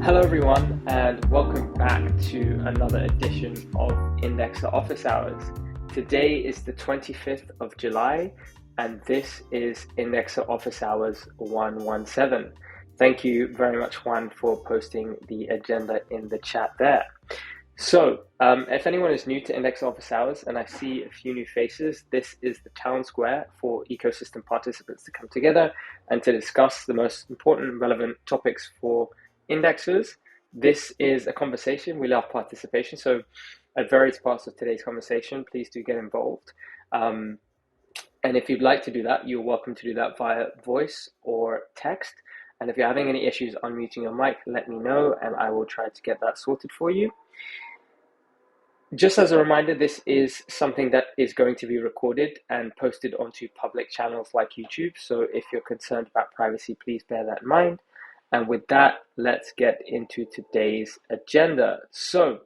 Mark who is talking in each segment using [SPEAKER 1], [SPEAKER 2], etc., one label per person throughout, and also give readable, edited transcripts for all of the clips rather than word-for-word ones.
[SPEAKER 1] Hello everyone and welcome back to another edition of Indexer Office Hours. Today is the 25th of July and this is Indexer Office Hours 117. Thank you very much, Juan, for posting the agenda in the chat there. So, if anyone is new to Indexer Office Hours and I see a few new faces, this is the town square for ecosystem participants to come together and to discuss the most important and relevant topics for indexers. This is a conversation. We love participation. So at various parts of today's conversation, please do get involved. And if you'd like to do that, you're welcome to do that via voice or text. And if you're having any issues unmuting your mic, let me know and I will try to get that sorted for you. Just as a reminder, this is something that is going to be recorded and posted onto public channels like YouTube. So if you're concerned about privacy, please bear that in mind. And with that, let's get into today's agenda. So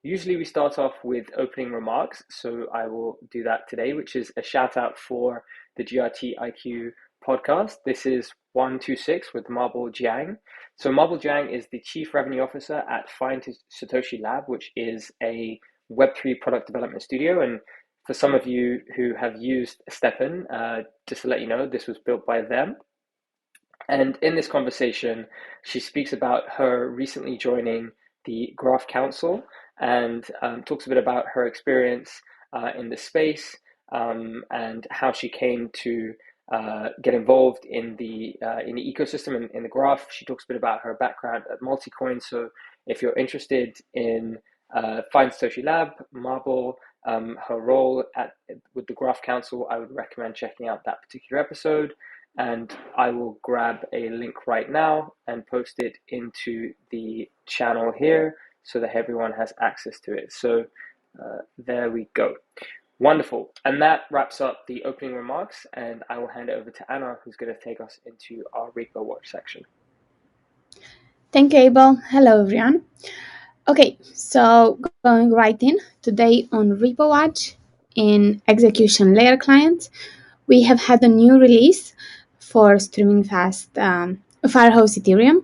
[SPEAKER 1] usually we start off with opening remarks. So I will do that today, which is a shout out for the 𝗨𝗂𝗧𝗂𝗧 podcast. This is 126 with 𝗨𝗀𝗂𝗧𝗂𝗧𝗂. So 𝗨𝗂𝗧𝗂𝗧𝗂𝗧 is the Chief Revenue Officer at 𝗨𝘀𝗂𝗧𝗂𝗧𝗂𝗧, which is a Web3 product development studio. And for some of you who have used 𝗨𝘀𝗂𝗧𝗂𝗧, just to let you know, this was built by them. And in this conversation, she speaks about her recently joining the Graph Council and talks a bit about her experience in the space and how she came to get involved in the ecosystem and in the graph. She talks a bit about her background at Multicoin. So if you're interested in Find Satoshi Lab, Marble, her role with the Graph Council, I would recommend checking out that particular episode. And I will grab a link right now and post it into the channel here so that everyone has access to it. So there we go. Wonderful. And that wraps up the opening remarks, and I will hand it over to Anna, who's going to take us into our Repo Watch section.
[SPEAKER 2] Thank you, Abel. Hello, everyone. Okay, so going right in, today on Repo Watch in execution layer client, we have had a new release for streaming fast Firehose Ethereum.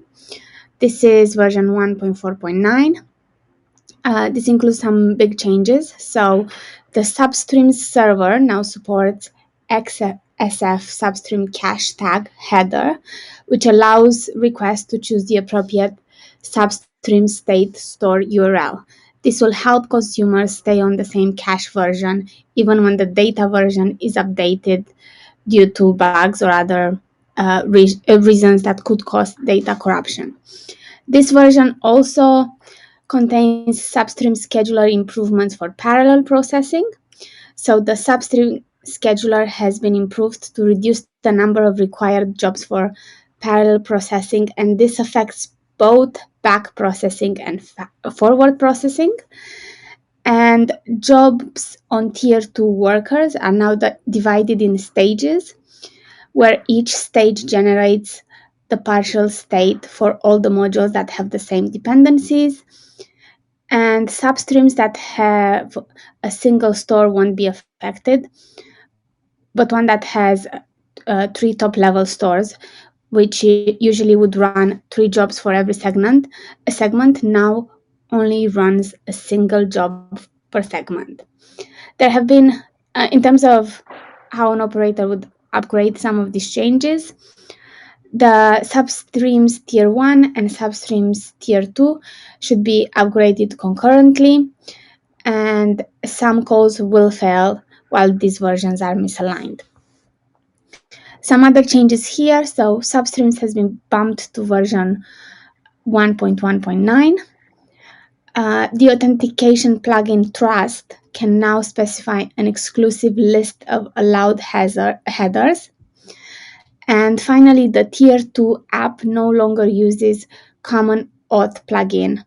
[SPEAKER 2] This is version 1.4.9. This includes some big changes. So the Substreams server now supports SF Substream cache tag header, which allows requests to choose the appropriate Substream state store URL. This will help consumers stay on the same cache version even when the data version is updated due to bugs or other reasons that could cause data corruption. This version also contains Substream scheduler improvements for parallel processing. So the Substream scheduler has been improved to reduce the number of required jobs for parallel processing, and this affects both back processing and forward processing. And jobs on tier 2 workers are now divided in stages, where each stage generates the partial state for all the modules that have the same dependencies. And substreams that have a single store won't be affected, but one that has 3 top-level stores, which usually would run 3 jobs for every segment, now only runs a single job per segment. There have been, in terms of how an operator would upgrade some of these changes, the substreams tier 1 and substreams tier 2 should be upgraded concurrently, and some calls will fail while these versions are misaligned. Some other changes here, so substreams has been bumped to version 1.1.9. The authentication plugin Trust can now specify an exclusive list of allowed headers. And finally, the Tier 2 app no longer uses Common Auth plugin.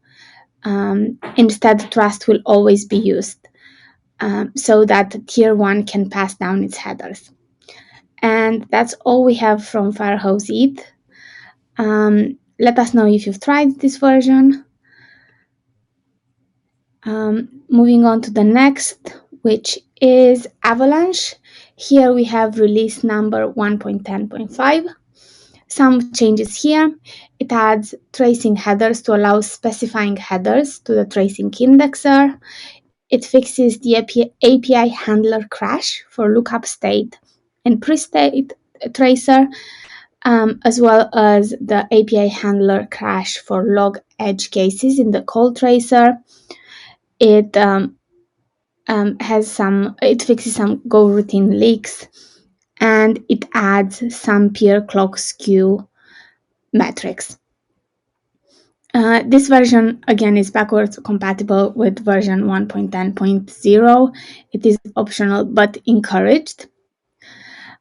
[SPEAKER 2] Instead, Trust will always be used so that Tier 1 can pass down its headers. And that's all we have from Firehose ETH. Let us know if you've tried this version. Moving on to the next, which is Avalanche. Here we have release number 1.10.5. Some changes here. It adds tracing headers to allow specifying headers to the tracing indexer. It fixes the API handler crash for lookup state and pre-state tracer, as well as the API handler crash for log edge cases in the call tracer. It it fixes some Go routine leaks, and it adds some peer clock skew metrics. This version again is backwards compatible with version 1.10.0. It is optional but encouraged.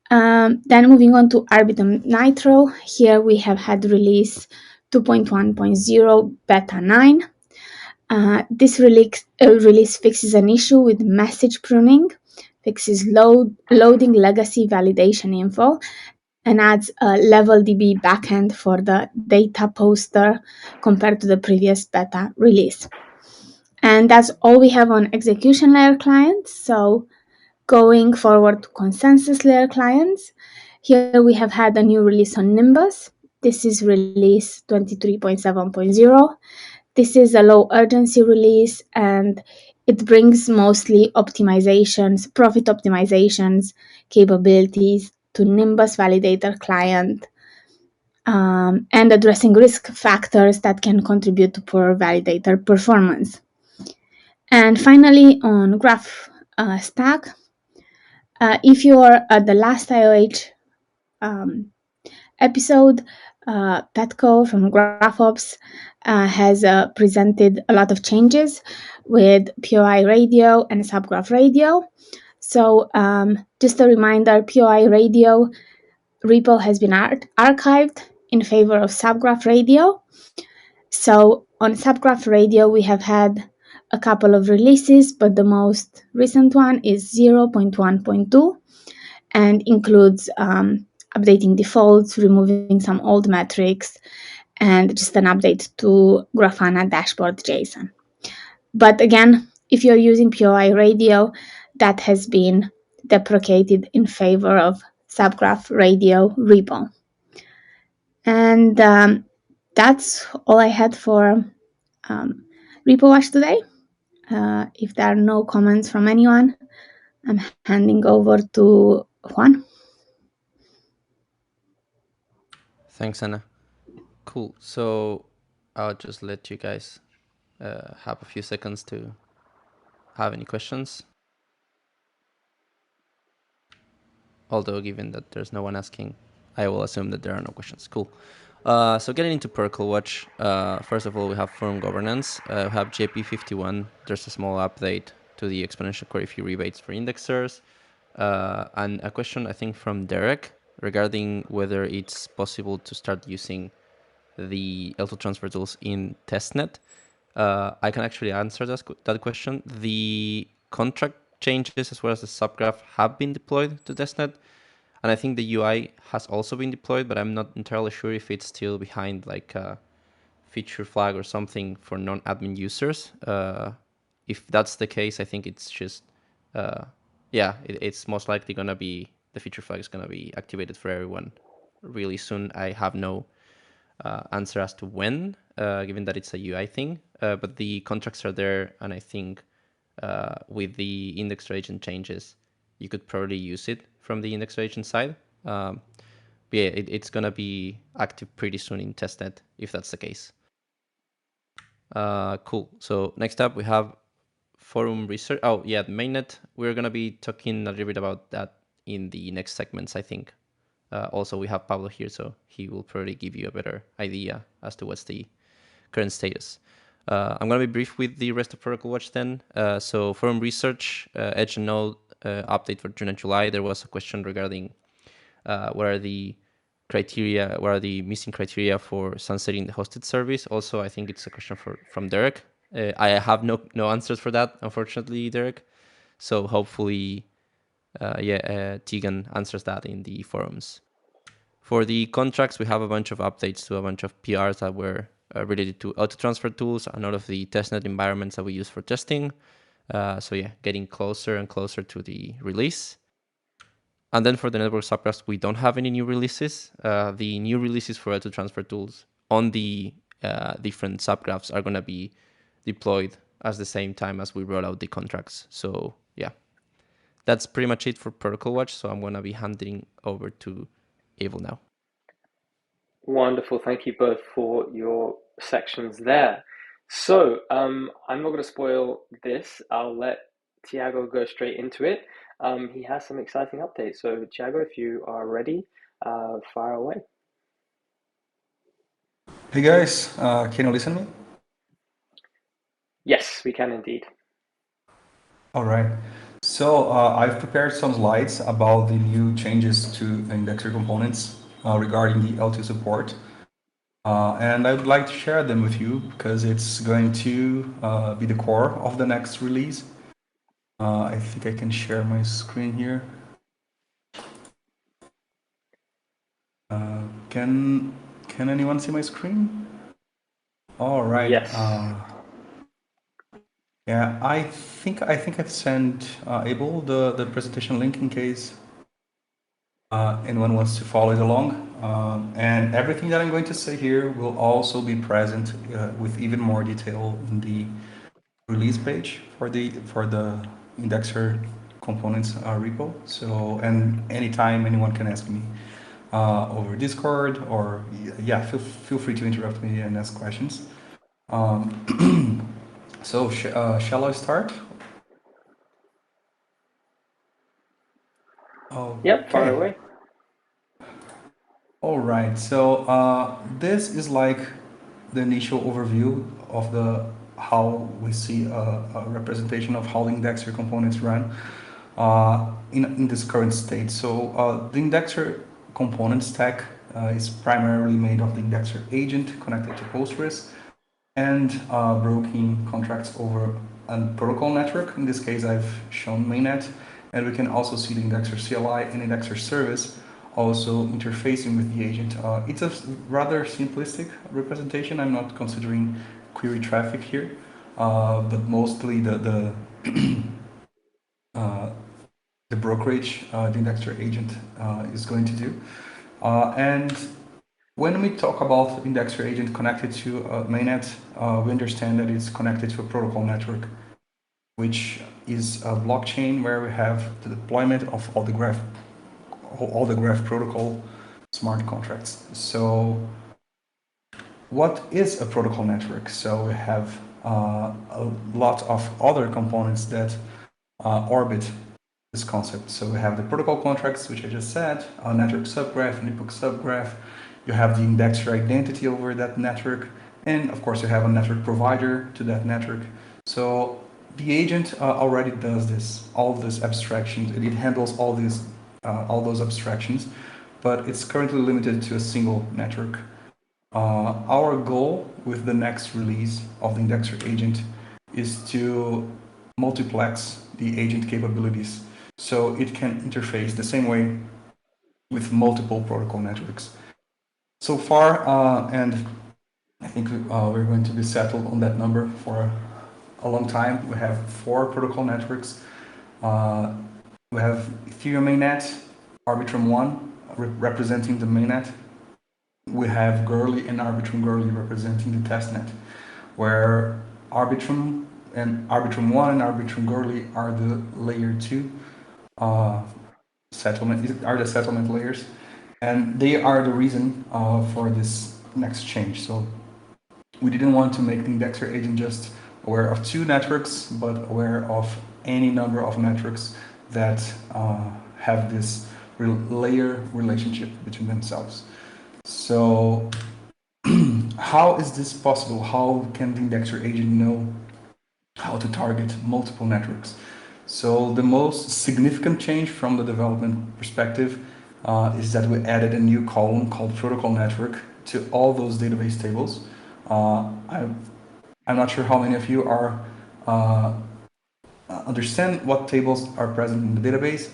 [SPEAKER 2] Then moving on to Arbitrum Nitro, here we have had release 2.1.0 beta 9. This release fixes an issue with message pruning, fixes loading legacy validation info, and adds a level DB backend for the data poster compared to the previous beta release. And that's all we have on execution layer clients. So going forward to consensus layer clients, here we have had a new release on Nimbus. This is release 23.7.0. This is a low urgency release, and it brings mostly optimizations, profit optimizations, capabilities to Nimbus validator client, and addressing risk factors that can contribute to poor validator performance. And finally, on Graph Stack, if you are at the last IOH episode, 𝗨𝗀𝗂𝗟𝗶 from GraphOps has presented a lot of changes with POI radio and subgraph radio. So just a reminder, POI radio repo has been archived in favor of subgraph radio. So on subgraph radio, we have had a couple of releases, but the most recent one is 0.1.2 and includes updating defaults, removing some old metrics, and just an update to Grafana dashboard JSON. But again, if you're using POI radio, that has been deprecated in favor of subgraph radio repo. And that's all I had for Repo Watch today. If there are no comments from anyone, I'm handing over to Juan.
[SPEAKER 3] Thanks, Anna. Cool. So I'll just let you guys have a few seconds to have any questions. Although given that there's no one asking, I will assume that there are no questions. Cool. So getting into Perkle Watch, first of all, we have forum governance. We have JP51. There's a small update to the exponential query fee rebates for indexers. And a question, I think, from Derek regarding whether it's possible to start using the L2 transfer tools in testnet. I can actually answer that question. The contract changes as well as the subgraph have been deployed to testnet. And I think the UI has also been deployed, but I'm not entirely sure if it's still behind like a feature flag or something for non-admin users. If that's the case, I think it's just, it's most likely going to be, the feature flag is going to be activated for everyone really soon. I have no answer as to when, given that it's a UI thing, but the contracts are there, and I think with the index agent changes, you could probably use it from the index agent side. But yeah, it's going to be active pretty soon in testnet, if that's the case. Cool. So next up, we have forum research. Oh, yeah, mainnet. We're going to be talking a little bit about that in the next segments, I think. Also, we have Pablo here, so he will probably give you a better idea as to what's the current status. I'm going to be brief with the rest of Protocol Watch then. So forum research, Edge and Node update for June and July. There was a question regarding what are the missing criteria for sunsetting the hosted service. Also, I think it's a question from Derek. I have no answers for that, unfortunately, Derek. So hopefully, Tegan answers that in the forums. For the contracts, we have a bunch of updates to a bunch of PRs that were related to auto-transfer tools and all of the testnet environments that we use for testing. So yeah, getting closer and closer to the release. And then for the network subgraphs, we don't have any new releases. The new releases for L2 transfer tools on the different subgraphs are going to be deployed at the same time as we roll out the contracts. So yeah, that's pretty much it for Protocol Watch. So I'm going to be handing over to Abel now.
[SPEAKER 1] Wonderful. Thank you both for your sections there. So I'm not going to spoil this. I'll let Tiago go straight into it. He has some exciting updates. So Tiago, if you are ready, fire away.
[SPEAKER 4] Hey guys, can you listen to me?
[SPEAKER 1] Yes, we can indeed.
[SPEAKER 4] All right. So I've prepared some slides about the new changes to indexer components regarding the L2 support. And I would like to share them with you because it's going to be the core of the next release. I think I can share my screen here. Can anyone see my screen? All right.
[SPEAKER 1] Yes.
[SPEAKER 4] Yeah, I think I've sent Abel the presentation link in case anyone wants to follow it along. And everything that I'm going to say here will also be present with even more detail in the release page for the indexer components repo. So, and anytime anyone can ask me over Discord, or yeah, feel free to interrupt me and ask questions. So shall I start?
[SPEAKER 1] Yep, fire away.
[SPEAKER 4] All right, so this is like the initial overview of how we see a representation of how the indexer components run in this current state. So the indexer component stack is primarily made of the indexer agent connected to Postgres and broking contracts over a protocol network. In this case, I've shown mainnet, and we can also see the indexer CLI and indexer service also interfacing with the agent. It's a rather simplistic representation. I'm not considering query traffic here, but mostly the brokerage the indexer agent is going to do. And when we talk about indexer agent connected to mainnet, we understand that it's connected to a protocol network, which is a blockchain where we have the deployment of all the graph protocol smart contracts. So what is a protocol network? So we have a lot of other components that orbit this concept. So we have the protocol contracts, which I just said, a network subgraph, an epoch subgraph. You have the indexer identity over that network. And of course, you have a network provider to that network. So the agent already does all this abstractions, and it handles all those abstractions, but it's currently limited to a single network. Our goal with the next release of the indexer agent is to multiplex the agent capabilities so it can interface the same way with multiple protocol networks. So far, and I think we're going to be settled on that number for a long time. We have 4 protocol networks. We have Ethereum mainnet, Arbitrum1 representing the mainnet. We have Goerli and Arbitrum-Goerli representing the testnet, where Arbitrum1 and Arbitrum-Goerli are the layer 2 settlement layers, and they are the reason for this next change. So we didn't want to make the indexer agent just aware of 2 networks, but aware of any number of networks that have this layer relationship between themselves. So how is this possible? How can the indexer agent know how to target multiple networks? So the most significant change from the development perspective is that we added a new column called protocol network to all those database tables. I'm not sure how many of you are understand what tables are present in the database,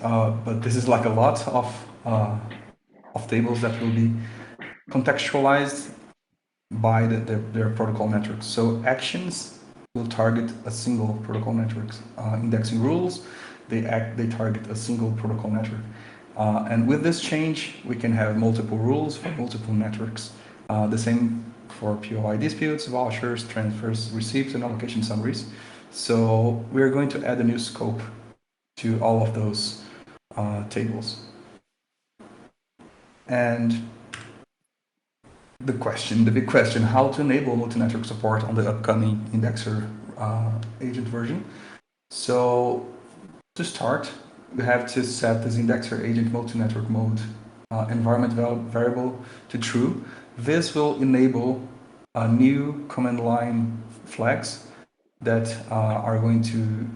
[SPEAKER 4] but this is like a lot of tables that will be contextualized by their protocol networks. So actions will target a single protocol network. Indexing rules, they target a single protocol network. And with this change, we can have multiple rules for multiple networks. The same for POI disputes, vouchers, transfers, receipts, and allocation summaries. So we're going to add a new scope to all of those tables. And the big question, how to enable multi-network support on the upcoming Indexer agent version. So to start, we have to set this Indexer agent multi-network mode environment variable to true. This will enable new command line flags that are going to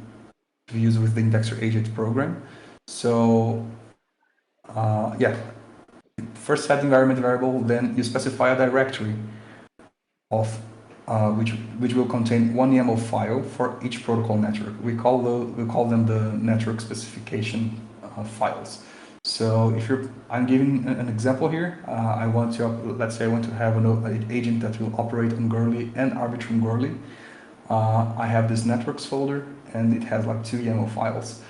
[SPEAKER 4] be used with the Indexer agent program. So yeah, first set the environment variable, then you specify a directory of which will contain one YAML file for each protocol network. We call them the network specification files. So if I'm giving an example here, let's say I want to have an agent that will operate on 𝗨𝗀𝗧 and arbitrum 𝗨𝗨. I have this networks folder, and it has like 2 YAML files,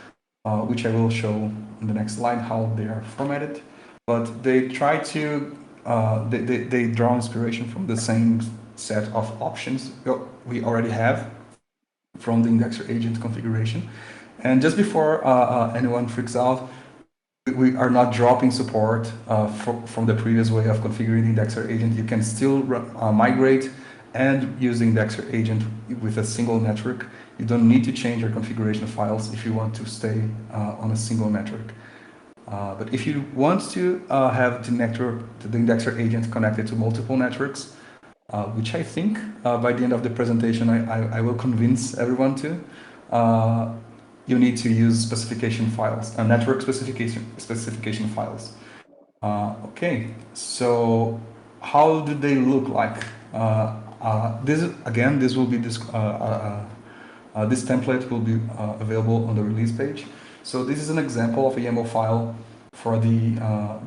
[SPEAKER 4] which I will show in the next slide how they are formatted. But they try to they draw inspiration from the same set of options we already have from the Indexer agent configuration. And just before anyone freaks out, we are not dropping support from the previous way of configuring the Indexer agent. You can still migrate and use the Indexer agent with a single network. You don't need to change your configuration files if you want to stay on a single network. But if you want to have the Indexer agent connected to multiple networks, which I think by the end of the presentation I will convince everyone to, you need to use specification files, network specification files. Okay, so how do they look like? This will be this template will be available on the release page. So this is an example of a YAML file for the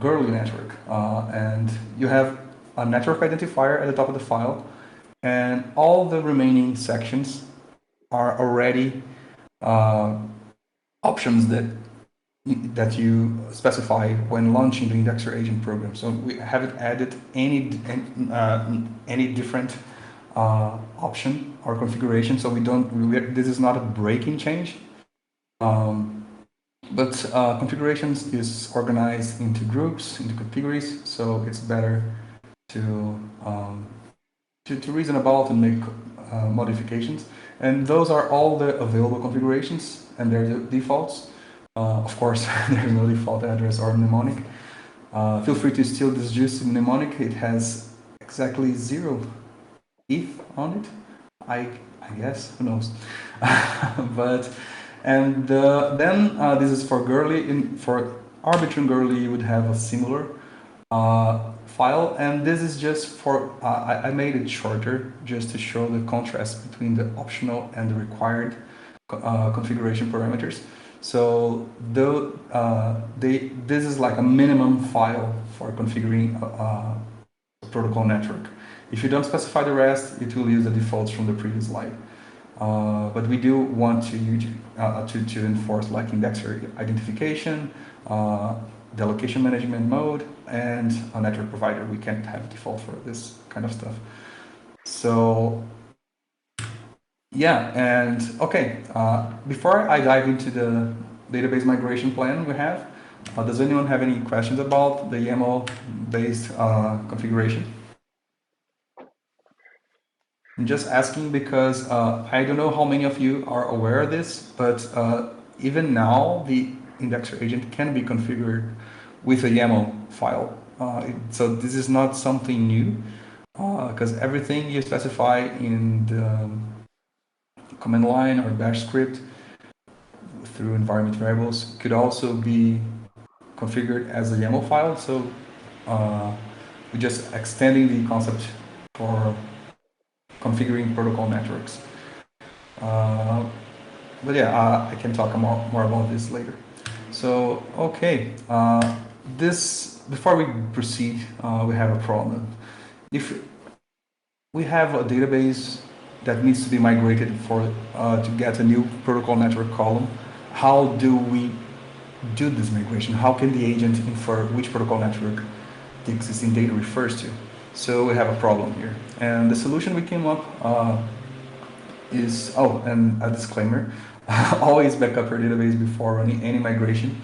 [SPEAKER 4] 𝗨𝗨 network, and you have a network identifier at the top of the file, and all the remaining sections are already options that you specify when launching the Indexer agent program. So we haven't added any different option or configuration. So this is not a breaking change. But configurations is organized into groups, into categories, so it's better to reason about and make modifications. And those are all the available configurations, and they're the defaults. Of course, there's no default address or mnemonic. Feel free to steal this juicy mnemonic. It has exactly 0 ETH on it. I guess, who knows? And then this is for 𝗨𝗨. For arbitrum 𝗨𝗨, you would have a similar file, and this is just for, I made it shorter just to show the contrast between the optional and the required configuration parameters. So this is like a minimum file for configuring a protocol network. If you don't specify the rest, it will use the defaults from the previous slide. But we do want to enforce like Indexer identification, the allocation management mode, and a network provider. We can't have default for this kind of stuff. So yeah, and okay, before I dive into the database migration plan we have, does anyone have any questions about the YAML-based configuration? I'm just asking because I don't know how many of you are aware of this, but even now the Indexer agent can be configured with a YAML file. So this is not something new, because everything you specify in the command line or bash script through environment variables could also be configured as a YAML file. So we're just extending the concept for configuring protocol networks. But yeah, I can talk more about this later. So okay, before we proceed, we have a problem. If we have a database that needs to be migrated to get a new protocol network column, how do we do this migration? How can the agent infer which protocol network the existing data refers to? So we have a problem here. And the solution we came up is, oh, and a disclaimer, always back up your database before running any migration.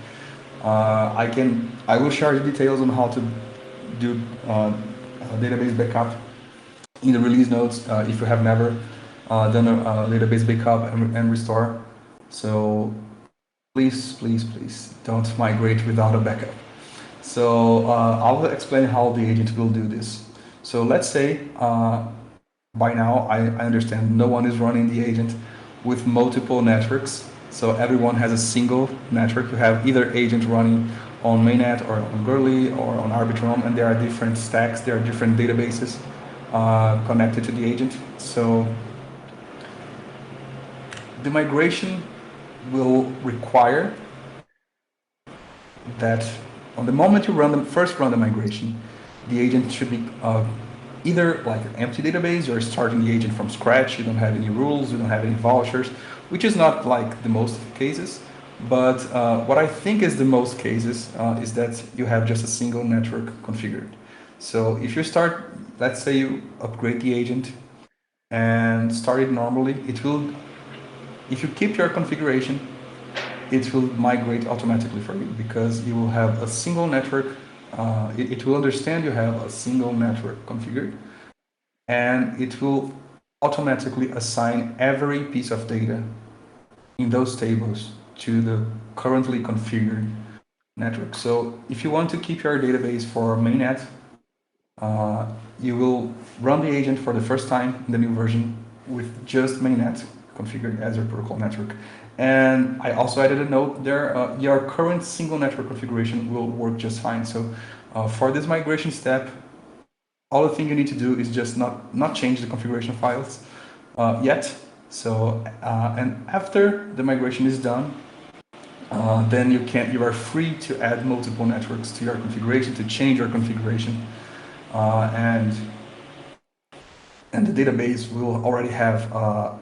[SPEAKER 4] I will share the details on how to do database backup in the release notes if you have never done a database backup and restore. So please don't migrate without a backup. So I'll explain how the agent will do this. So let's say by now I understand no one is running the agent with multiple networks. So everyone has a single network. You have either agent running on mainnet or on 𝗨𝗀𝗧𝗧 or on 𝗨𝗏𝗀𝗀, and there are different stacks, there are different databases connected to the agent. So the migration will require that on the moment you first run the migration, the agent should be either like an empty database, you're starting the agent from scratch, you don't have any rules, you don't have any vouchers, which is not like the most cases. But what I think is the most cases is that you have just a single network configured. So if you start, let's say you upgrade the agent and start it normally, it will, if you keep your configuration, it will migrate automatically for you because you will have a single network. It will understand you have a single network configured, and it will automatically assign every piece of data in those tables to the currently configured network. So if you want to keep your database for mainnet, you will run the agent for the first time in the new version with just mainnet configured as your protocol network. And I also added a note there, your current single network configuration will work just fine. So for this migration step, all the thing you need to do is just not change the configuration files yet. So and after the migration is done, then you are free to add multiple networks to your configuration, to change your configuration, and the database will already have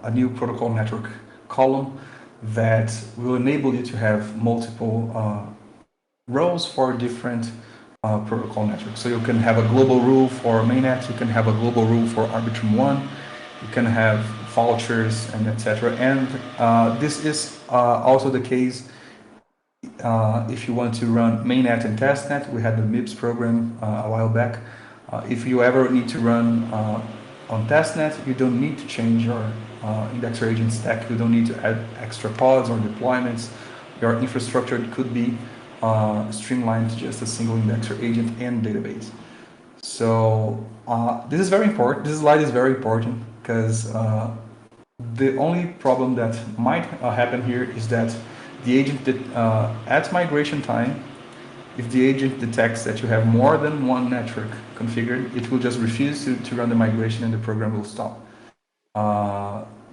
[SPEAKER 4] a new protocol network column that will enable you to have multiple roles for different protocol networks. So you can have a global rule for mainnet, you can have a global rule for 𝗨𝗏𝗀𝗏1, you can have vouchers and etc. And this is also the case if you want to run mainnet and testnet. We had the MIPS program a while back. If you ever need to run on testnet, you don't need to change your indexer agent stack. You don't need to add extra pods or deployments. Your infrastructure could be streamlined to just a single indexer agent and database. So this is very important. This slide is very important because the only problem that might happen here is that the agent that at migration time, if the agent detects that you have more than one network configured, it will just refuse to run the migration and the program will stop.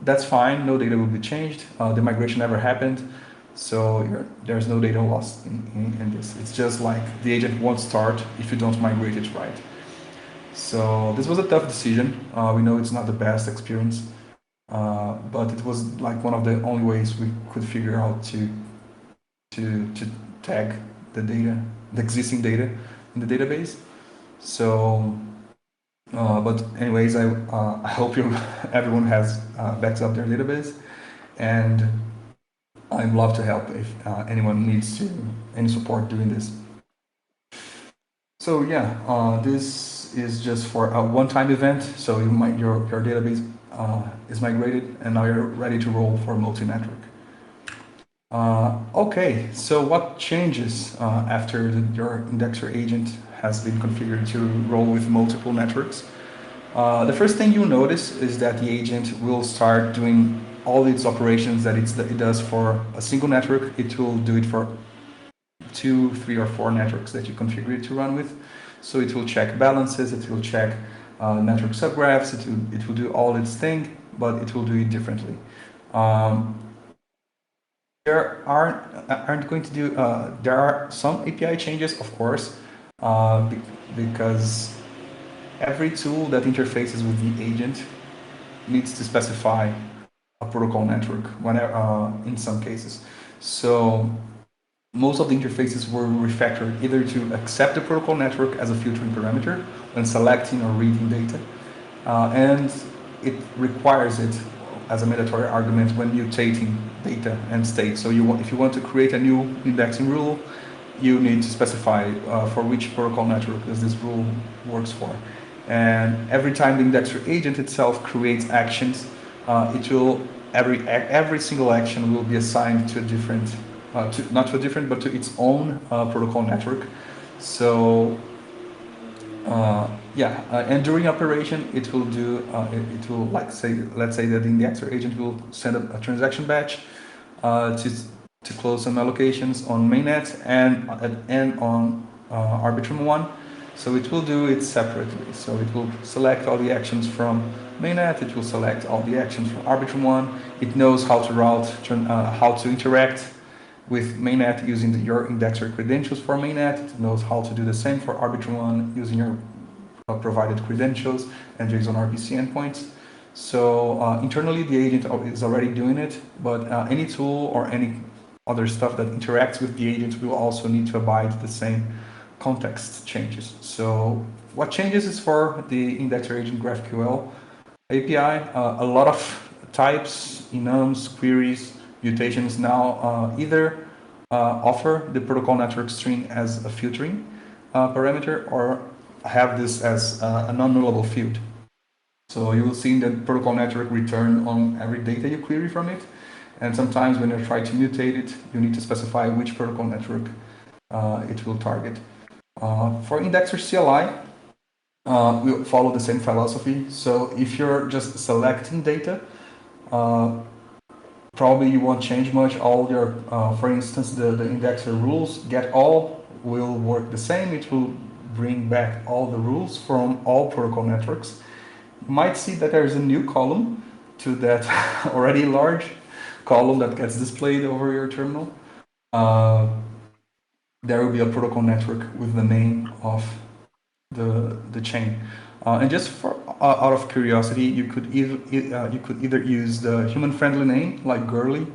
[SPEAKER 4] That's fine, no data will be changed, the migration never happened, so there's no data lost in this. It's just like the agent won't start if you don't migrate it right. So this was a tough decision. We know it's not the best experience, but it was like one of the only ways we could figure out to tag the data, the existing data in the database. So, but anyways, I hope everyone has backs up their database, and I'd love to help if anyone needs any support doing this. So yeah, this is just for a one-time event. So your database is migrated, and now you're ready to roll for multi-network. Okay, so what changes after your indexer agent has been configured to roll with multiple networks? The first thing you'll notice is that the agent will start doing all its operations that it does for a single network. It will do it for 2, 3, or 4 networks that you configure it to run with. So it will check balances, it will check network subgraphs, it will do all its thing, but it will do it differently. There are some API changes, of course, because every tool that interfaces with the agent needs to specify a protocol network in some cases. So most of the interfaces were refactored either to accept the protocol network as a filtering parameter when selecting or reading data, and it requires it as a mandatory argument when mutating data and state. So if you want to create a new indexing rule, you need to specify for which protocol network does this rule works for. And every time the indexer agent itself creates actions, every single action will be assigned to a different, not to a different, but to its own protocol network. So and during operation, it will do, let's say that the indexer agent will send a transaction batch to close some allocations on mainnet and on Arbitrum1. So it will do it separately. So it will select all the actions from mainnet. It will select all the actions from Arbitrum1. It knows how to route, how to interact with mainnet using your indexer credentials for mainnet. It knows how to do the same for Arbitrum1 using your provided credentials and JSON RPC endpoints. So internally, the agent is already doing it, but any tool or any other stuff that interacts with the agent will also need to abide the same context changes. So what changes is for the indexer agent GraphQL API, a lot of types, enums, queries, mutations now either offer the protocol network string as a filtering parameter or have this as a non-nullable field. So you will see that protocol network return on every data you query from it. And sometimes when you try to mutate it, you need to specify which protocol network it will target. For indexer CLI, we follow the same philosophy. So if you're just selecting data, probably you won't change much. All your, for instance, the indexer rules get all will work the same. It will bring back all the rules from all protocol networks. You might see that there's a new column to that already large column that gets displayed over your terminal. There will be a protocol network with the name of the chain. And just for out of curiosity, you could either use the human-friendly name like girly,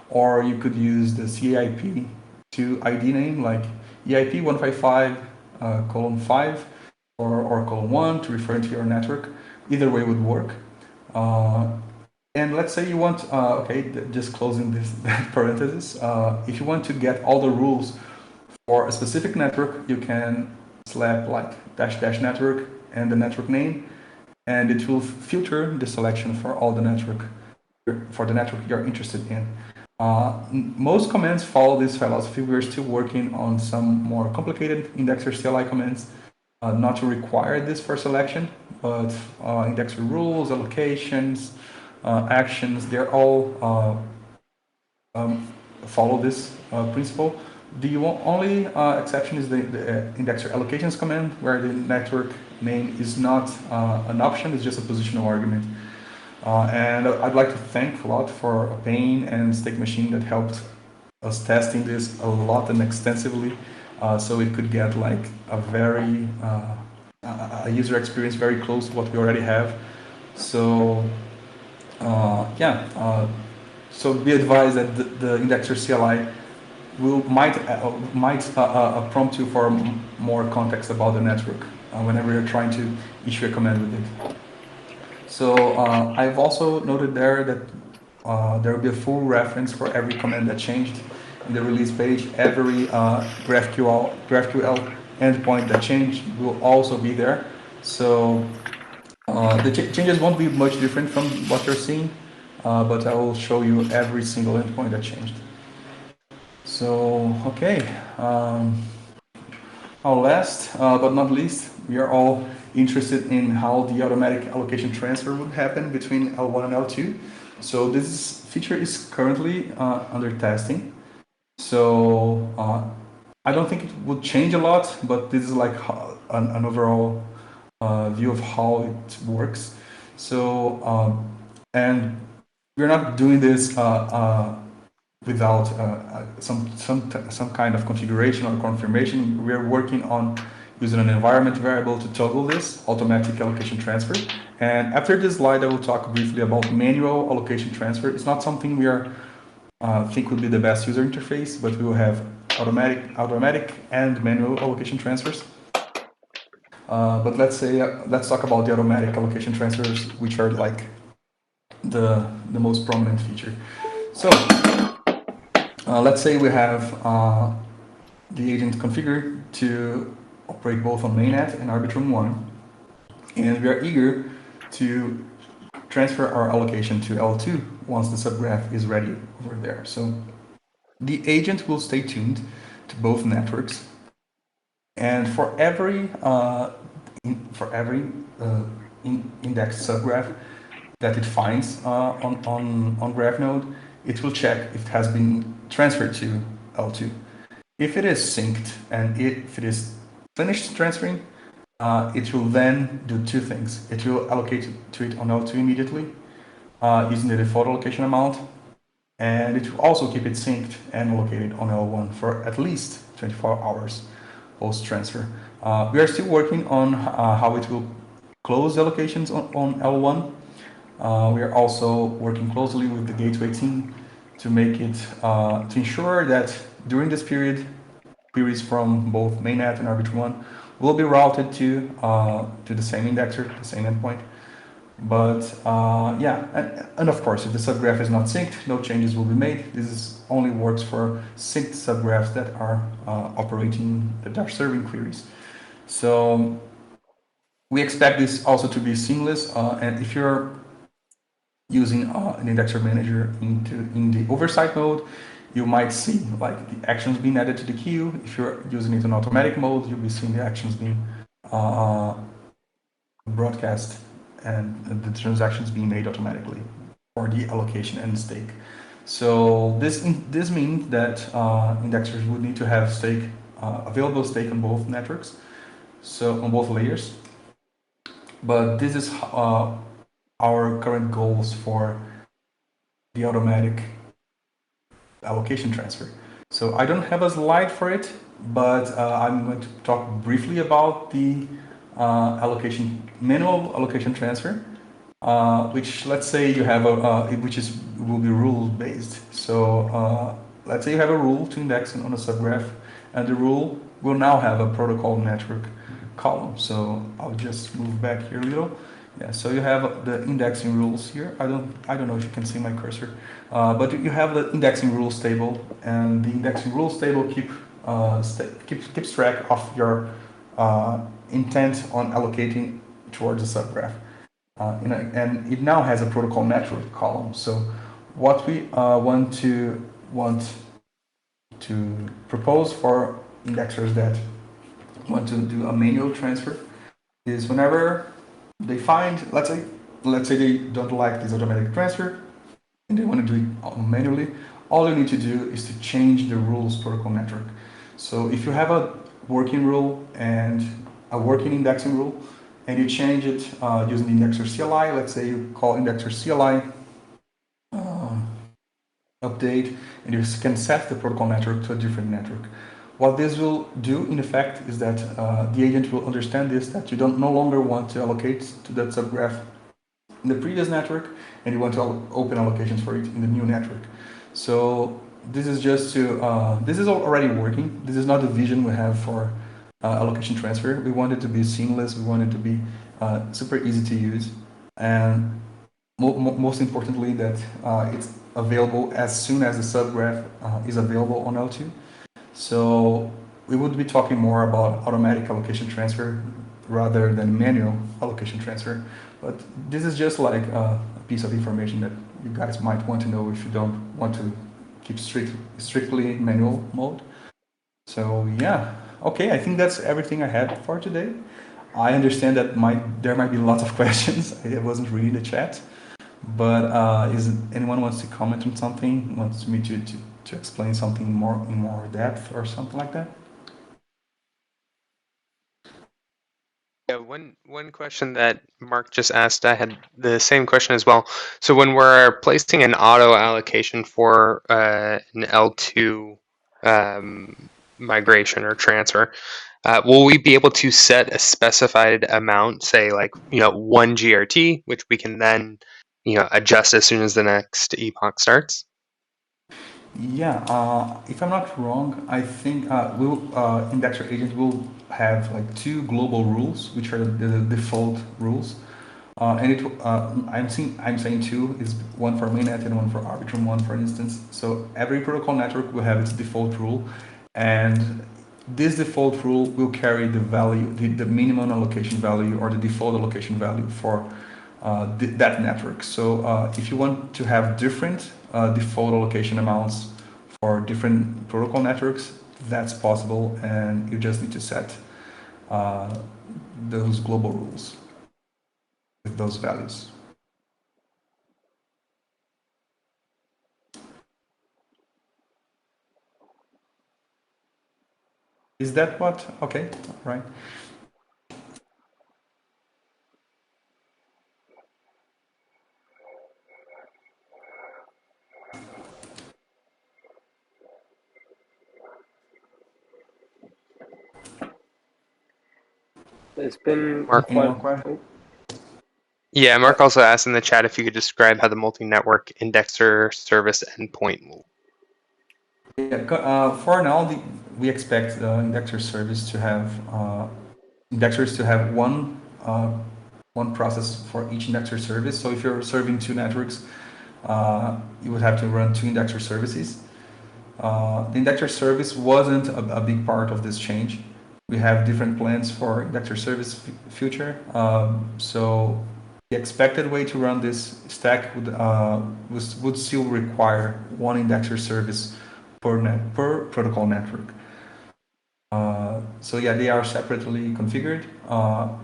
[SPEAKER 4] or you could use the CIP2 ID name like EIP 155:5 or :1 to refer to your network. Either way would work. And let's say you want, just closing this parenthesis, if you want to get all the rules for a specific network, you can slap like -- network and the network name, and it will filter the selection for all the network, for the network you're interested in. Most commands follow this philosophy. We're still working on some more complicated indexer CLI commands, not to require this for selection, but indexer rules, allocations, actions, they're all follow this principle. The only exception is the indexer allocations command, where the network name is not an option, it's just a positional argument. And I'd like to thank a lot for Pain and Steak Machine that helped us testing this a lot and extensively, so it could get like a very a user experience very close to what we already have. So so be advised that the indexer CLI might prompt you for more context about the network whenever you're trying to issue a command with it. So I've also noted there that there will be a full reference for every command that changed in the release page. Every GraphQL endpoint that changed will also be there. So the changes won't be much different from what you're seeing, but I will show you every single endpoint that changed. So, okay, our last but not least, we are all interested in how the automatic allocation transfer would happen between L1 and L2. So this feature is currently under testing. So I don't think it would change a lot, but this is like an overall view of how it works. So, and we're not doing this without some kind of configuration or confirmation. We are working on using an environment variable to toggle this automatic allocation transfer. And after this slide, I will talk briefly about manual allocation transfer. It's not something we are think would be the best user interface, but we will have automatic and manual allocation transfers. But let's talk about the automatic allocation transfers, which are like the most prominent feature. So let's say we have the agent configured to operate both on mainnet and Arbitrum 1, and we are eager to transfer our allocation to L2 once the subgraph is ready over there. So the agent will stay tuned to both networks, and for every index subgraph that it finds on graph node, it will check if it has been transferred to L2. If it is synced and if it is finished transferring, it will then do two things. It will allocate to it on L2 immediately using the default allocation amount, and it will also keep it synced and allocated on L1 for at least 24 hours post-transfer. We are still working on how it will close the allocations on L1. We are also working closely with the gateway team to make it, to ensure that during this period, queries from both mainnet and Arbitrum1 will be routed to the same indexer, the same endpoint. But yeah, and of course, if the subgraph is not synced, no changes will be made. This only works for synced subgraphs that are that are serving queries. So we expect this also to be seamless. And if you're using an indexer manager in the oversight mode, you might see like the actions being added to the queue. If you're using it in automatic mode, you'll be seeing the actions being broadcast and the transactions being made automatically for the allocation and stake. So this means that indexers would need to have stake available stake on both networks, so on both layers. But this is our current goals for the automatic allocation transfer. So I don't have a slide for it, but I'm going to talk briefly about the manual allocation transfer, which let's say you have will be rule based. So let's say you have a rule to index on a subgraph, and the rule will now have a protocol network column. So I'll just move back here a little. Yeah, so you have the indexing rules here. I don't know if you can see my cursor, but you have the indexing rules table, and the indexing rules table keeps track of your intent on allocating towards a subgraph, and it now has a protocol network column. So what we want to propose for indexers that want to do a manual transfer is whenever they find, let's say they don't like this automatic transfer and they want to do it manually, all you need to do is to change the rules protocol network. So if you have a working rule and a working indexing rule, and you change it using the indexer CLI, let's say you call indexer CLI update, and you can set the protocol network to a different network. What this will do, in effect, is that the agent will understand that you no longer want to allocate to that subgraph in the previous network, and you want to open allocations for it in the new network. So this is just this is already working. This is not the vision we have for allocation transfer. We want it to be seamless. We want it to be super easy to use, and most importantly, that it's available as soon as the subgraph is available on L2. So we would be talking more about automatic allocation transfer rather than manual allocation transfer. But this is just like a piece of information that you guys might want to know if you don't want to keep strictly manual mode. So yeah, okay, I think that's everything I had for today. I understand that there might be lots of questions. I wasn't reading the chat, but anyone wants to comment on something, wants me to explain something in more depth or something like that?
[SPEAKER 1] Yeah, one question that Mark just asked, I had the same question as well. So when we're placing an auto allocation for an L2 migration or transfer, will we be able to set a specified amount, say like 1 GRT, which we can then adjust as soon as the next epoch starts?
[SPEAKER 4] Yeah, if I'm not wrong, I think Indexer agent will have like two global rules, which are the default rules. I'm saying two is one for mainnet and one for Arbitrum one, for instance. So every protocol network will have its default rule, and this default rule will carry the value, the minimum allocation value or the default allocation value for that network. So if you want to have different default allocation amounts for different protocol networks, that's possible, and you just need to set uh, those global rules with those values. Is that what? Okay, right.
[SPEAKER 1] There's been
[SPEAKER 5] Mark.
[SPEAKER 4] Any more
[SPEAKER 1] quite.
[SPEAKER 4] questions?
[SPEAKER 1] Oh,
[SPEAKER 5] Yeah, Mark also asked in the chat if you could describe how the multi-network indexer service endpoint will.
[SPEAKER 4] Yeah, for now, we expect the indexer service to have indexers to have one process for each indexer service. So if you're serving two networks, you would have to run two indexer services. The indexer service wasn't a big part of this change. We have different plans for indexer service future. So the expected way to run this stack would still require one indexer service per protocol network. So yeah, they are separately configured.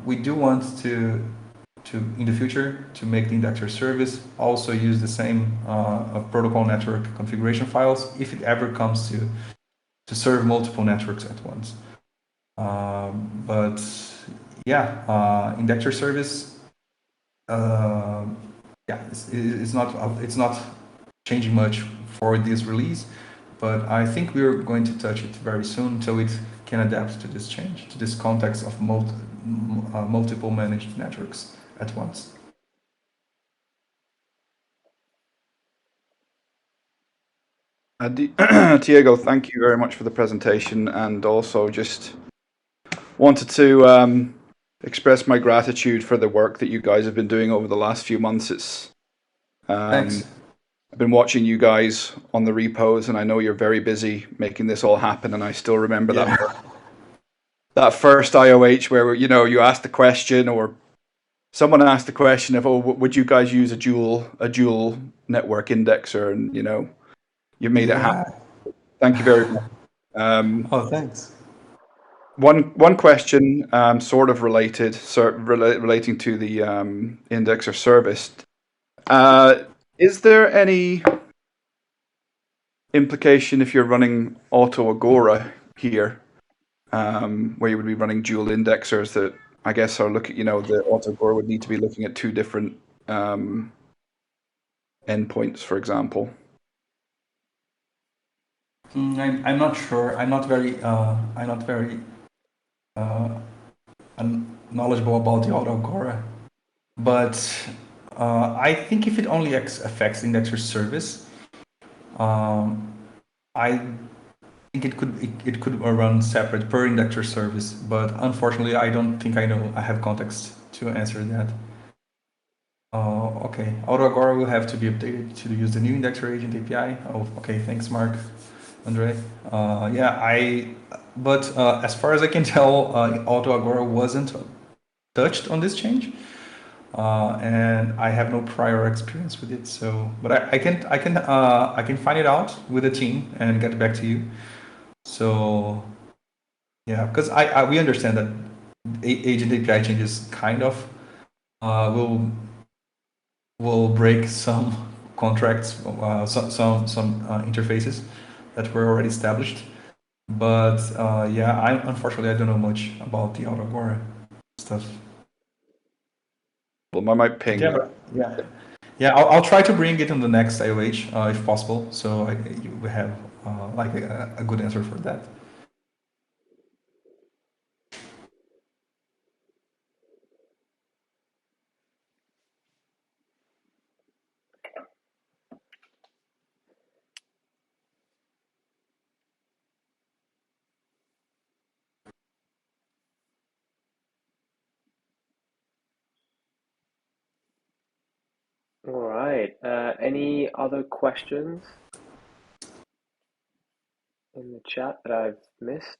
[SPEAKER 4] We do want to in the future to make the indexer service also use the same protocol network configuration files if it ever comes to serve multiple networks at once. But yeah, indexer service, yeah, it's not changing much for this release, but I think we're going to touch it very soon so it can adapt to this change, to this context of multiple managed networks at once.
[SPEAKER 6] Diego, thank you very much for the presentation, and also just wanted to express my gratitude for the work that you guys have been doing over the last few months. It's
[SPEAKER 4] Thanks.
[SPEAKER 6] I've been watching you guys on the repos, and I know you're very busy making this all happen. And I still remember that first IOH where you asked the question, or someone asked the question of, oh, would you guys use a dual network indexer, and you made it happen. Thank you very much.
[SPEAKER 4] Oh, thanks.
[SPEAKER 6] One question, sort of relating to the indexer service. Is there any implication if you're running AutoAgora here, where you would be running dual indexers that I guess are looking, the AutoAgora would need to be looking at two different endpoints, for example?
[SPEAKER 4] I'm not sure. I'm not very knowledgeable about the AutoAgora, but I think if it only affects indexer service, I think it could run separate per indexer service. But unfortunately, I don't think I have context to answer that. Okay, AutoAgora will have to be updated to use the new indexer agent API. Oh, okay, thanks, Mark. Andre. But as far as I can tell, AutoAgora wasn't touched on this change, and I have no prior experience with it. So, but I can find it out with the team and get back to you. So, yeah, because we understand that agent API changes kind of will break some contracts, some interfaces that were already established. But yeah, unfortunately I don't know much about the AutoAgora stuff.
[SPEAKER 6] Well, I might ping.
[SPEAKER 4] Yeah. I'll try to bring it in the next IOH if possible, so we have like a good answer for that.
[SPEAKER 1] right. Any other questions in the chat that I've missed?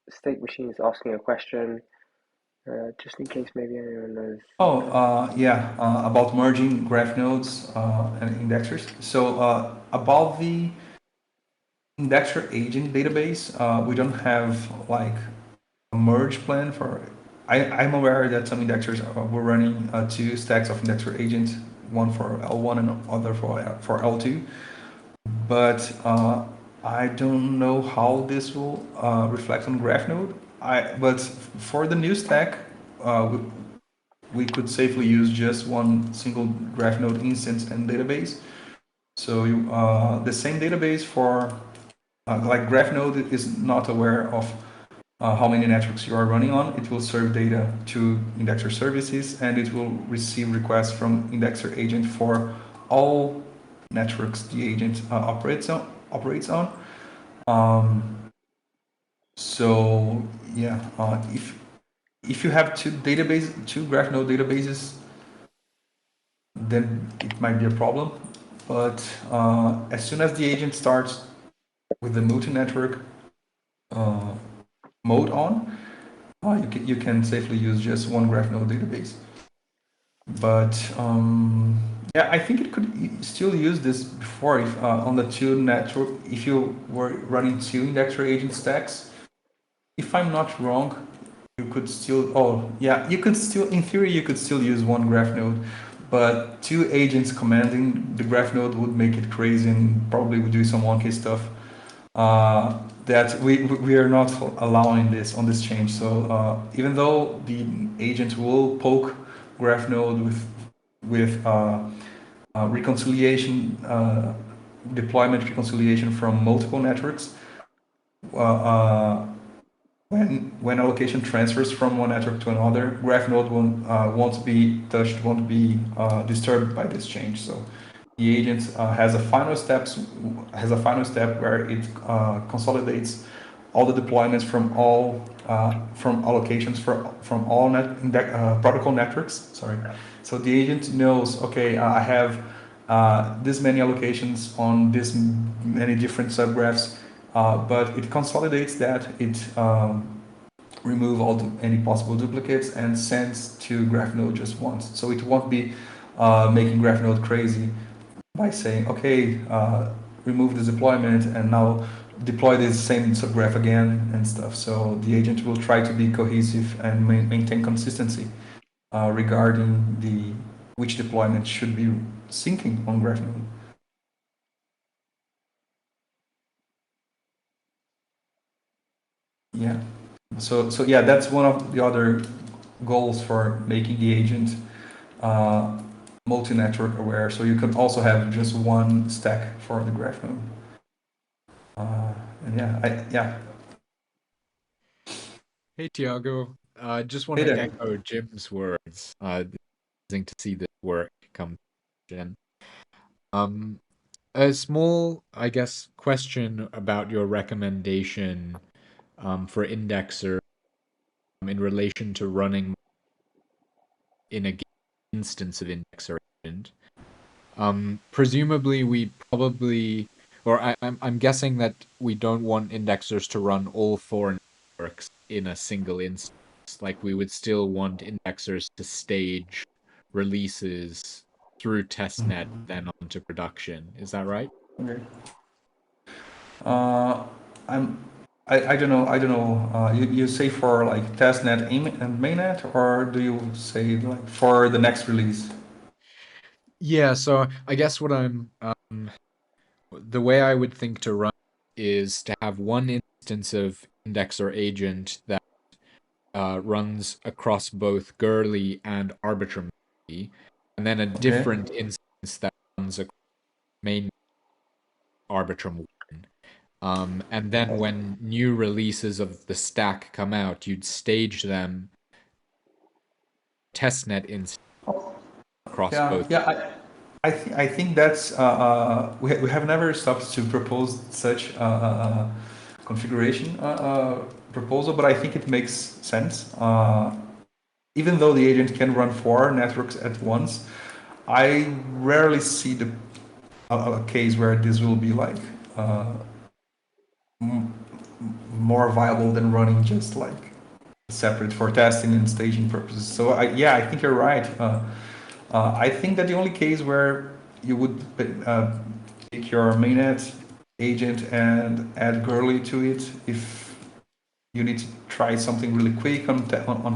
[SPEAKER 1] State Machine is asking a question, just in case maybe anyone knows.
[SPEAKER 4] Yeah, about merging graph nodes and indexers. So about the indexer agent database, we don't have like a merge plan for. I'm aware that some indexers were running two stacks of indexer agents, one for L1 and other for L2. But I don't know how this will reflect on GraphNode. But for the new stack, we could safely use just one single GraphNode instance and database. So the same database for like GraphNode is not aware of how many networks you are running on. It will serve data to indexer services, and it will receive requests from indexer agent for all networks the agent operates on. So yeah, if you have two GraphNode databases, then it might be a problem. But as soon as the agent starts with the multi-network mode on, you can safely use just one GraphNode database. But yeah, I think it could still use this before if on the two network, if you were running two indexer agent stacks. If I'm not wrong, you could still, you could still, in theory, you could still use one graph node, but two agents commanding the graph node would make it crazy and probably would do some wonky stuff. That we are not allowing this on this change. So even though the agent will poke graph node with reconciliation, deployment reconciliation from multiple networks, when allocation transfers from one network to another, graph node won't be touched, won't be disturbed by this change. So the agent has a final step where it consolidates all the deployments from all from allocations from all protocol networks. Sorry. So the agent knows, okay, I have this many allocations on this many different subgraphs, but it consolidates that, it remove any possible duplicates and sends to GraphNode just once. So it won't be making GraphNode crazy by saying, okay, remove this deployment and now deploy this same subgraph again and stuff. So the agent will try to be cohesive and maintain consistency regarding which deployment should be syncing on GraphNode. Yeah. So yeah, that's one of the other goals for making the agent multi-network aware. So you can also have just one stack for the graph node. And yeah,
[SPEAKER 7] Hey Tiago, just want to echo Jim's words. Amazing to see this work come to Jim. A small, I guess, question about your recommendation for indexer in relation to running in a instance of indexer agent. Presumably, we probably, or I'm guessing that we don't want indexers to run all four networks in a single instance. Like we would still want indexers to stage releases through testnet, then onto production. Is that right?
[SPEAKER 4] Okay. I don't know. You say for like testnet and mainnet, or do you say like for the next release?
[SPEAKER 7] Yeah. So I guess what the way I would think to run is to have one instance of indexer agent that runs across both 𝗟𝗟 and Arbitrum, and then a different instance that runs across main Arbitrum 1. And then when new releases of the stack come out, you'd stage them testnet instance across both.
[SPEAKER 4] Yeah, I think that's we have never stopped to propose such configuration proposal, but I think it makes sense. Even though the agent can run 4 networks at once, I rarely see a case where this will be like more viable than running just like separate for testing and staging purposes. So yeah, I think you're right. I think that the only case where you would pick your mainnet agent and add _𝗀𝗟𝗓 to it if you need to try something really quick on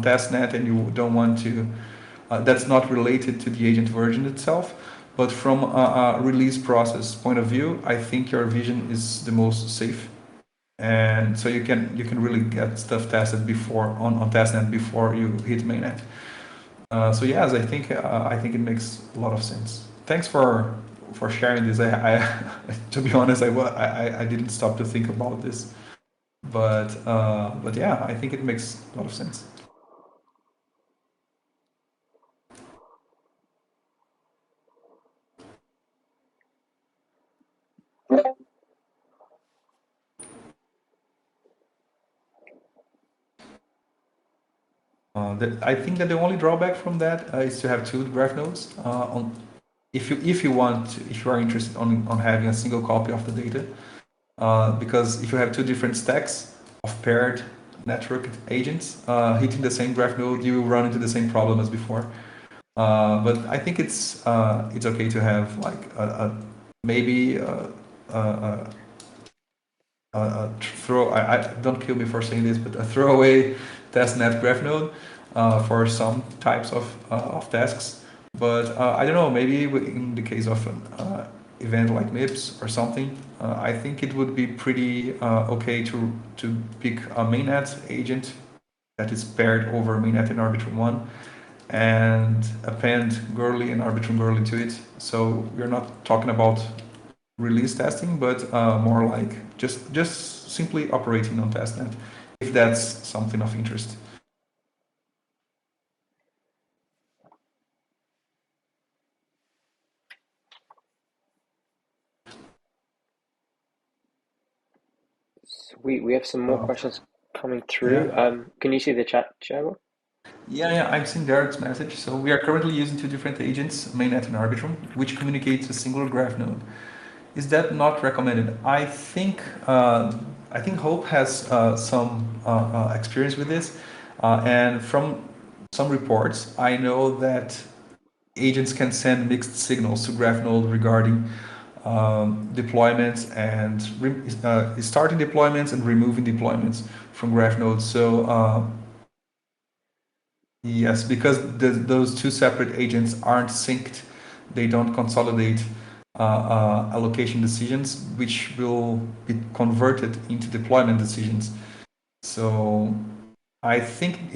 [SPEAKER 4] testnet and you don't want to, that's not related to the agent version itself. But from a release process point of view, I think your vision is the most safe. And so you can really get stuff tested before on testnet before you hit mainnet. So yes, I think it makes a lot of sense. Thanks for sharing this. I to be honest, I didn't stop to think about this, but yeah, I think it makes a lot of sense. I think that the only drawback from that is to have two graph nodes. If you are interested on having a single copy of the data, because if you have two different stacks of paired network agents hitting the same graph node, you will run into the same problem as before. But I think it's okay to have like maybe throw. I don't kill me for saying this, but a throwaway testnet graph node for some types of tasks. But I don't know. Maybe in the case of an event like MIPS or something, I think it would be pretty okay to pick a mainnet agent that is paired over mainnet and Arbitrum1 and append _𝗀𝗓𝗓 and Arbitrum _𝗀𝗓𝗓 to it. So we're not talking about release testing, but more like just simply operating on testnet, if that's something of interest.
[SPEAKER 1] Sweet. We have some more questions coming through. Yeah. Can you see the chat, 𝗟𝗂?
[SPEAKER 4] Yeah, I've seen Derek's message. So we are currently using two different agents, mainnet and Arbitrum, which communicate to a single graph node. Is that not recommended? I think Hope has some experience with this, and from some reports, I know that agents can send mixed signals to graph node regarding deployments and starting deployments and removing deployments from graph nodes. So yes, because those two separate agents aren't synced, they don't consolidate allocation decisions, which will be converted into deployment decisions. So I think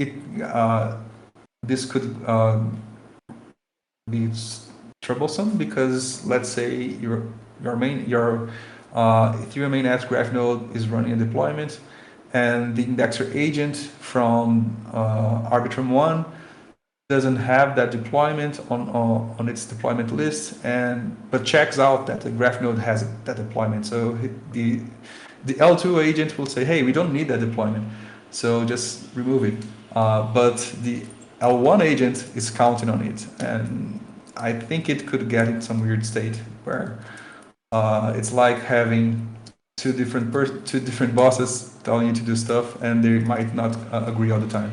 [SPEAKER 4] this could be troublesome, because let's say your Ethereum mainnet graph node is running a deployment, and the indexer agent from Arbitrum1 doesn't have that deployment on its deployment list, but checks out that the graph node has that deployment. So the L2 agent will say, hey, we don't need that deployment, so just remove it. But the L1 agent is counting on it, and I think it could get in some weird state where it's like having two different bosses telling you to do stuff, and they might not agree all the time.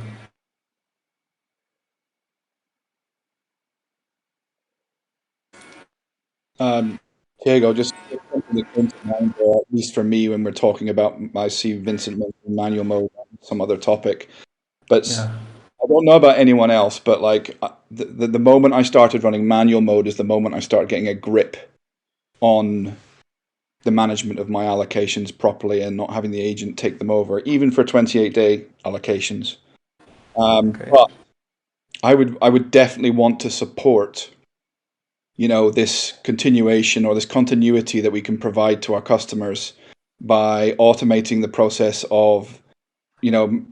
[SPEAKER 6] Diego, just something that comes to mind, at least for me, when we're talking about, I see Vincent mentioned manual mode, some other topic, but yeah. I don't know about anyone else, but like the moment I started running manual mode is the moment I start getting a grip on the management of my allocations properly and not having the agent take them over, even for 28-day allocations. Okay. But I would definitely want to support, this continuation or this continuity that we can provide to our customers by automating the process of,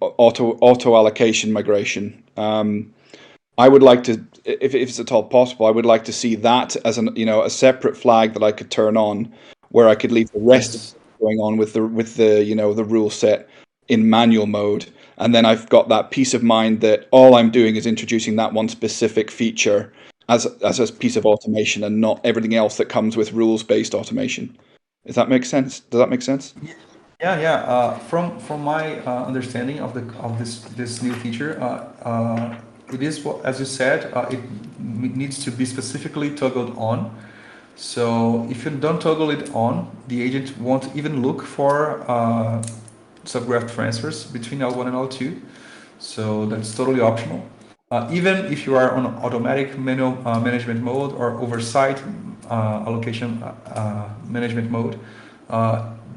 [SPEAKER 6] auto allocation migration. I would like to, if it's at all possible, I would like to see that as a separate flag that I could turn on, where I could leave the rest of going on with the rule set in manual mode, and then I've got that peace of mind that all I'm doing is introducing that one specific feature, as a piece of automation and not everything else that comes with rules-based automation. Does that make sense?
[SPEAKER 4] Yeah. From my understanding of this new feature, it is as you said, it needs to be specifically toggled on. So if you don't toggle it on, the agent won't even look for subgraph transfers between L1 and L2. So that's totally optional. Even if you are on automatic manual management mode or oversight allocation management mode,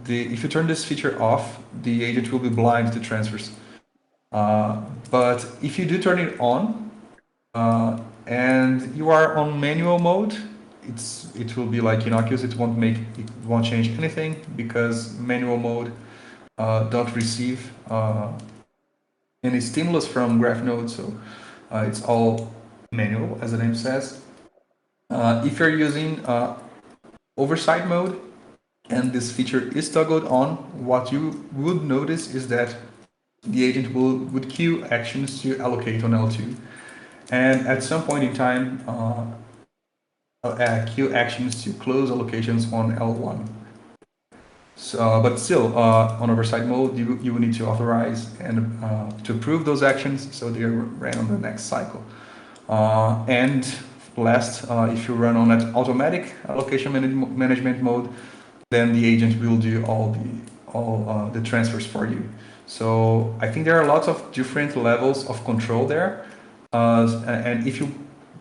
[SPEAKER 4] if you turn this feature off, the agent will be blind to transfers. But if you do turn it on and you are on manual mode, it will be like innocuous. It won't change anything because manual mode don't receive any stimulus from graph node, so it's all manual, as the name says. If you're using oversight mode and this feature is toggled on, what you would notice is that the agent would queue actions to allocate on L2, and at some point in time queue actions to close allocations on L1. So, but still, on oversight mode, you will need to authorize and to approve those actions so they ran on the next cycle. And last, if you run on that automatic allocation management mode, then the agent will do all the transfers for you. So I think there are lots of different levels of control there. And if you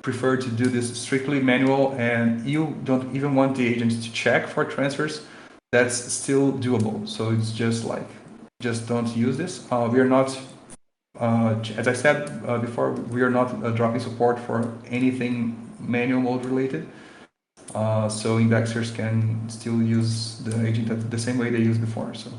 [SPEAKER 4] prefer to do this strictly manual and you don't even want the agent to check for transfers, that's still doable. So it's just don't use this. We are not, as I said before, we are not dropping support for anything manual mode related. So indexers can still use the agent the same way they used before. So.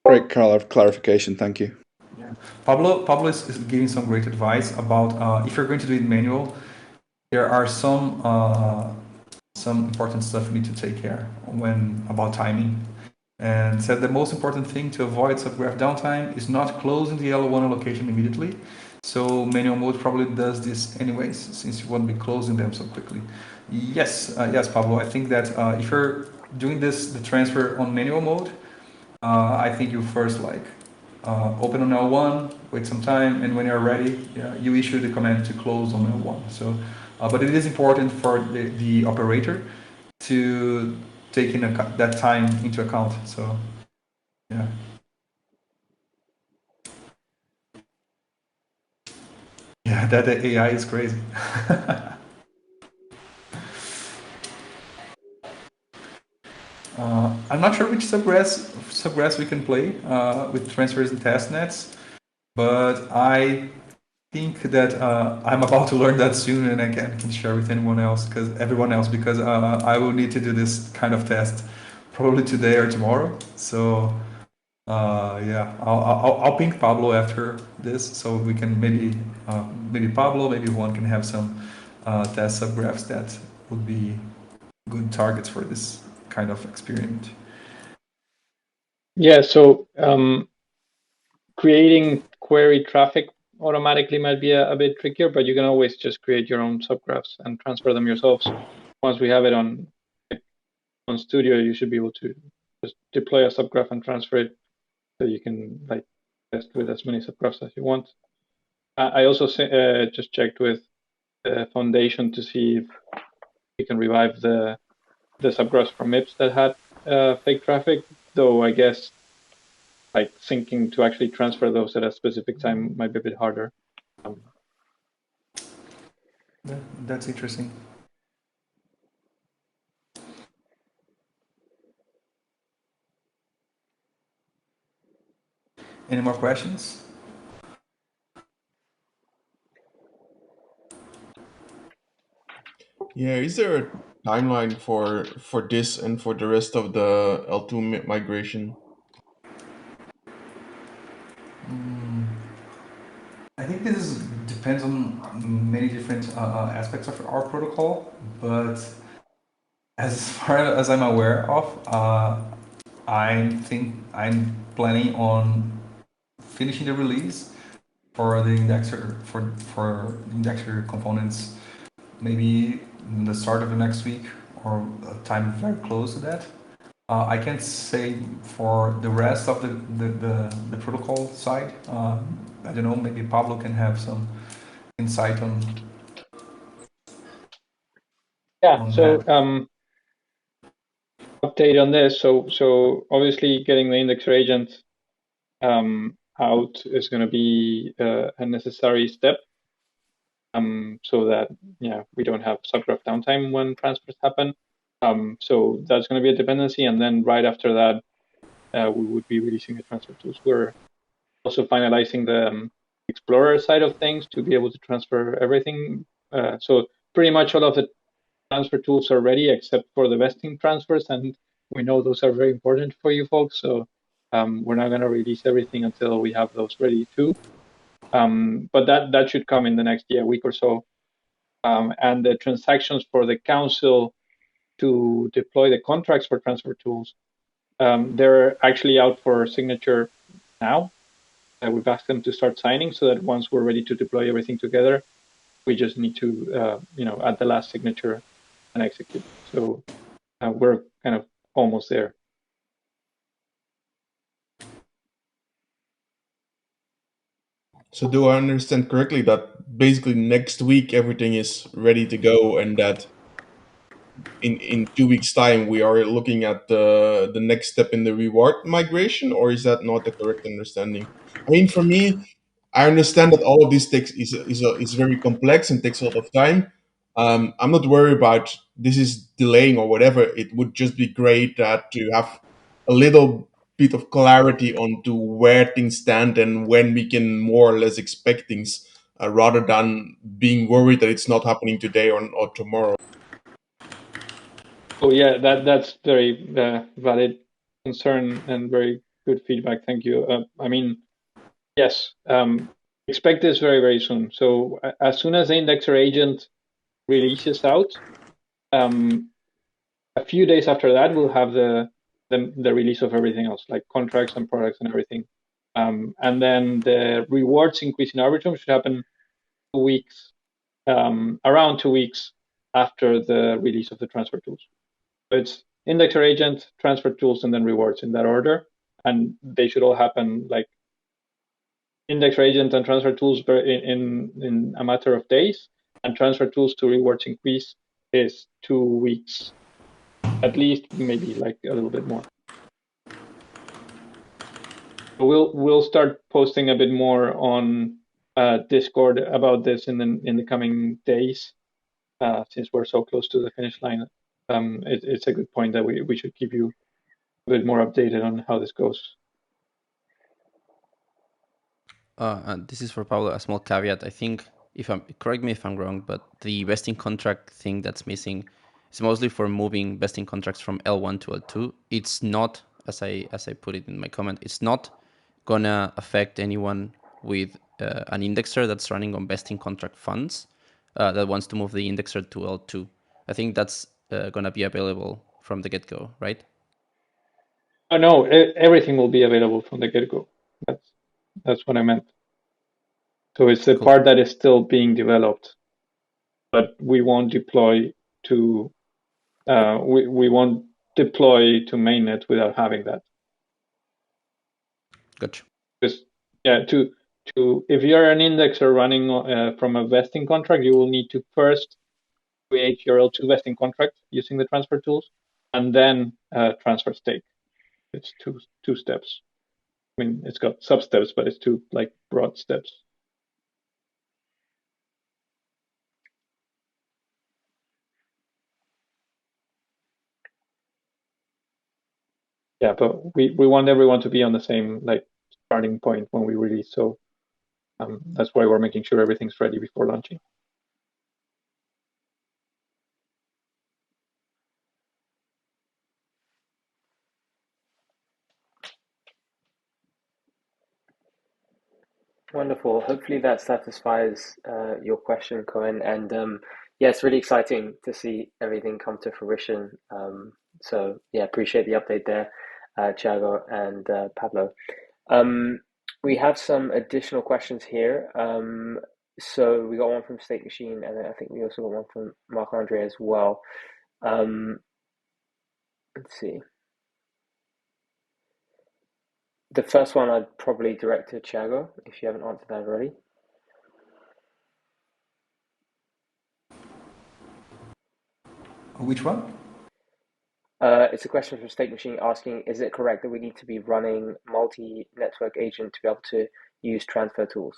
[SPEAKER 6] Great clarification, thank you.
[SPEAKER 4] Yeah. Pablo is giving some great advice about if you're going to do it manual, there are some important stuff you need to take care about timing. And said the most important thing to avoid subgraph downtime is not closing the L1 allocation immediately. So manual mode probably does this anyways, since you won't be closing them so quickly. Yes, Pablo. I think that if you're doing the transfer on manual mode, I think you first open on L1, wait some time, and when you're ready, you issue the command to close on L1. So, but it is important for the operator to take that time into account. So, yeah. Yeah, that AI is crazy. I'm not sure which subgraphs we can play with transfers and testnets, but I think that I'm about to learn that soon, and I can share with everyone else because I will need to do this kind of test probably today or tomorrow. So yeah, I'll ping Pablo after this, so we can maybe Pablo, maybe one can have some test subgraphs that would be good targets for this kind of experiment.
[SPEAKER 8] Yeah, so creating query traffic automatically might be a bit trickier, but you can always just create your own subgraphs and transfer them yourselves. Once we have it on Studio, you should be able to just deploy a subgraph and transfer it, so you can test with as many subgraphs as you want. I also just checked with the foundation to see if you can revive the subgraphs from MIPS that had fake traffic, though I guess syncing to actually transfer those at a specific time might be a bit harder.
[SPEAKER 4] That's interesting. Any more questions?
[SPEAKER 9] Yeah, is there a timeline for this and for the rest of the L2 migration?
[SPEAKER 4] I think this depends on many different aspects of our protocol, but as far as I'm aware of, I'm planning on finishing the release for the indexer for the indexer components, maybe in the start of the next week or a time very close to that. I can't say for the rest of the protocol side. I don't know. Maybe Pablo can have some insight on.
[SPEAKER 8] Yeah.
[SPEAKER 4] On
[SPEAKER 8] So
[SPEAKER 4] that.
[SPEAKER 8] update on this. So obviously getting the indexer agent out is going to be a necessary step. So that we don't have subgraph downtime when transfers happen. So that's going to be a dependency, and then right after that, we would be releasing the transfer tools. We're also finalizing the Explorer side of things to be able to transfer everything. So pretty much all of the transfer tools are ready except for the vesting transfers, and we know those are very important for you folks. So we're not going to release everything until we have those ready too. But that should come in the next week or so. And the transactions for the council to deploy the contracts for transfer tools, they're actually out for signature now. We've asked them to start signing so that once we're ready to deploy everything together, we just need to, add the last signature and execute. So we're kind of almost there.
[SPEAKER 9] So do I understand correctly that basically next week everything is ready to go, and that in 2 weeks' time we are looking at the next step in the reward migration, or is that not the correct understanding? I mean, for me, I understand that all of this is very complex and takes a lot of time. I'm not worried about this is delaying or whatever. It would just be great that to have a little bit of clarity onto where things stand and when we can more or less expect things, rather than being worried that it's not happening today or tomorrow.
[SPEAKER 8] Oh yeah, that's very valid concern and very good feedback. Thank you. I mean, yes, expect this very, very soon. So as soon as the indexer agent releases out, a few days after that, we'll have the release of everything else, like contracts and products and everything. And then the rewards increase in Arbitrum should happen 2 weeks, around 2 weeks after the release of the transfer tools. So it's indexer agent, transfer tools, and then rewards in that order. And they should all happen like indexer agent and transfer tools in a matter of days, and transfer tools to rewards increase is 2 weeks, at least, maybe like a little bit more. We'll start posting a bit more on Discord about this in the coming days, since we're so close to the finish line. It's a good point that we should keep you a bit more updated on how this goes.
[SPEAKER 3] And this is for Pablo. A small caveat. I think, correct me if I'm wrong, but the vesting contract thing that's missing is mostly for moving vesting contracts from L1 to L2. It's not, as I put it in my comment, it's not gonna affect anyone with an indexer that's running on vesting contract funds that wants to move the indexer to L2. I think that's gonna be available from the get-go, right?
[SPEAKER 8] Oh no, everything will be available from the get-go. That's what I meant. So it's the part that is still being developed, but we won't deploy to we won't deploy to mainnet without having that.
[SPEAKER 3] Gotcha.
[SPEAKER 8] Because if you're an indexer running from a vesting contract, you will need to first create your L2 vesting contract using the transfer tools, and then transfer stake. It's two steps. I mean, it's got sub steps, but it's two like broad steps. Yeah, but we want everyone to be on the same like starting point when we release. So that's why we're making sure everything's ready before launching.
[SPEAKER 1] Wonderful. Hopefully that satisfies your question, Cohen. And yeah, it's really exciting to see everything come to fruition. So yeah, appreciate the update there, Thiago and Pablo. We have some additional questions here. So we got one from State Machine, and then I think we also got one from Marc-Andre as well. Let's see. The first one I'd probably direct to 𝗨𝗂 if you haven't answered that already.
[SPEAKER 4] Which one?
[SPEAKER 1] It's a question from State Machine asking, is it correct that we need to be running multi-network agent to be able to use transfer tools?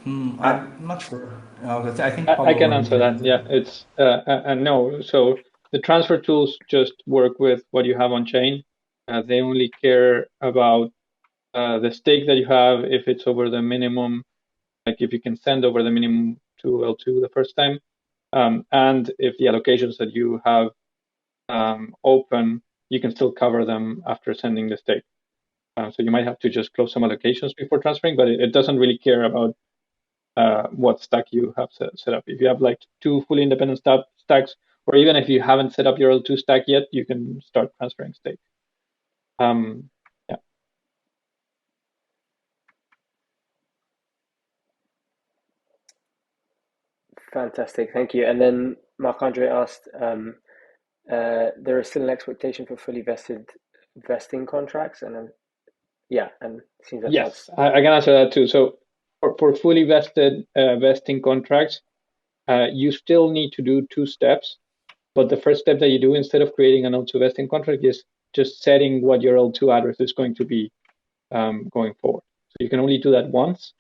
[SPEAKER 4] I'm not sure. I think
[SPEAKER 8] I can answer that. Yeah, it's no. So the transfer tools just work with what you have on chain. They only care about the stake that you have if it's over the minimum, like if you can send over the minimum to L2 the first time, and if the allocations that you have open, you can still cover them after sending the stake. So you might have to just close some allocations before transferring, but it doesn't really care about what stack you have set up. If you have like 2 fully independent stacks, or even if you haven't set up your L2 stack yet, you can start transferring stake. Yeah.
[SPEAKER 1] Fantastic, thank you. And then Marc-Andre asked, there is still an expectation for fully vesting contracts, and then and it seems like
[SPEAKER 8] yes, I can answer that too. So for fully vested vesting contracts, you still need to do 2 steps, but the first step that you do instead of creating an L2 vesting contract is just setting what your L2 address is going to be going forward. So you can only do that once,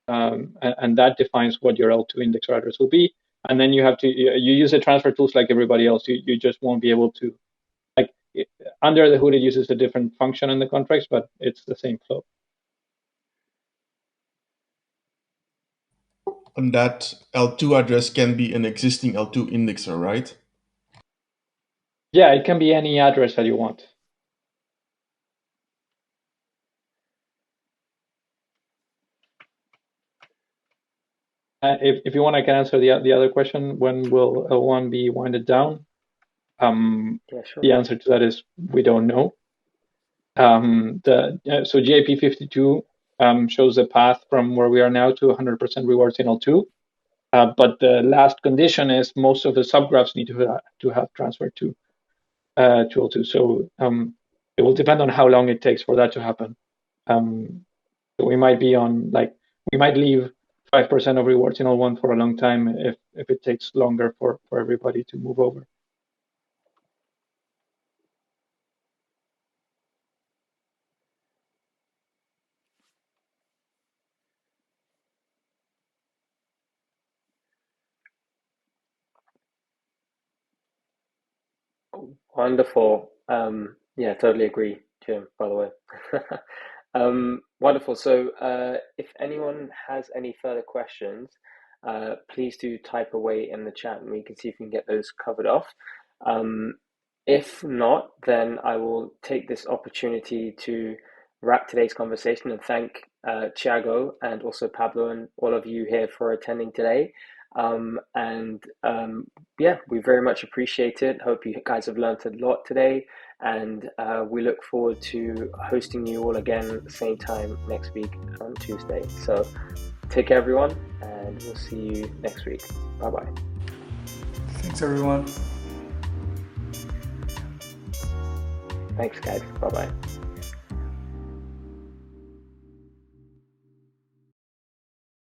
[SPEAKER 8] and that defines what your L2 indexer address will be. And then you have to you use the transfer tools like everybody else. You just won't be able to, like, under the hood it uses a different function in the contracts, but it's the same flow.
[SPEAKER 9] And that L2 address can be an existing L2 indexer, right?
[SPEAKER 8] Yeah, it can be any address that you want. If you want, I can answer the other question. When will L1 be winded down?
[SPEAKER 1] yeah, sure.
[SPEAKER 8] The answer to that is we don't know. So 𝗨𝗂𝗂𝗧 shows the path from where we are now to 100% rewards in L2. But the last condition is most of the subgraphs need to have transferred to L2. So it will depend on how long it takes for that to happen. So we might be on, like, we might leave 5% of rewards in L1 for a long time if it takes longer for everybody to move over.
[SPEAKER 1] Wonderful. Yeah, totally agree, Jim, by the way. Wonderful. So if anyone has any further questions, please do type away in the chat and we can see if we can get those covered off. If not, then I will take this opportunity to wrap today's conversation and thank 𝗨𝗂 and also Pablo and all of you here for attending today. Yeah, we very much appreciate it. Hope you guys have learned a lot today, and we look forward to hosting you all again at the same time next week on Tuesday. So take care, everyone, and we'll see you next week. Bye-bye.
[SPEAKER 4] Thanks, everyone.
[SPEAKER 1] Thanks, guys. Bye-bye.